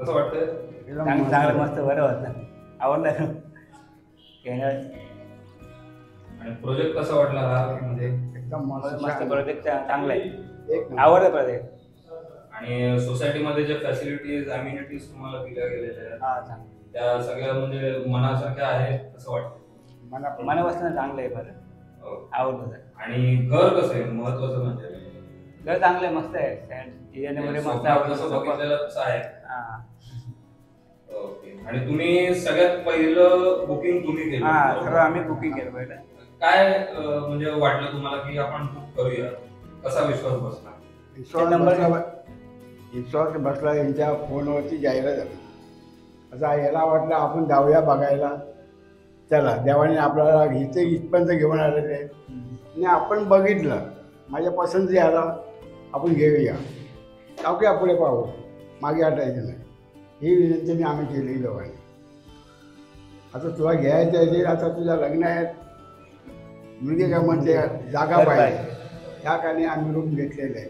कसं वाटतंय? चांगलं मस्त बरं होतं, आवडलं. आणि प्रोजेक्ट कसा वाटला हा? म्हणजे एकदम मस्त प्रोजेक्ट चांगला आहे, एक नंबर. आवडलं प्रोजेक्ट. आणि सोसायटीमध्ये जे फॅसिलिटीज अम्युनिटीज तुम्हाला दिल्या गेलेल्या आहेत हा चांगलं, त्या सगळ्या म्हणजे मनासारख्या आहेत असं वाटतं? मनापासून चांगलं आहे, बरं हो. आवडलं सर. आणि घर कसं आहे महत्वाचं म्हणजे घर चांगलं आहे, मस्त आहे, डिझाईनमध्ये मस्त स्वप्नात आवडलं. जसं बघितलेलं तसं आहे. हा ओके. आणि तुम्ही सगळ्यात पहिलं बुकिंग तुम्ही केलं? हा सर्व आम्ही बुकिंग केलं पहिलं. काय म्हणजे वाटलं तुम्हाला की आपण बुक करूया? कसा विश्वास बसला? विश्वास बसला यांच्या फोनवरती जाहिरात झाली. आता याला वाटलं आपण जाऊया बघायला, चला देवाने आपल्याला इथे इथपर्यंत घेऊन आलेले आहे आणि आपण बघितलं, माझ्या पसंती आला, आपण घेऊया, टाकूया पुढे पाहू, मागे हटायचं नाही, ही विनंती मी आम्ही केली दोघांनी. आता तुला घ्यायचं आहे, आता तुझं लग्न आहे, मुलगी काय म्हणते जागा पाहिजे, त्या कारणे आम्ही रूम घेतलेलं आहे.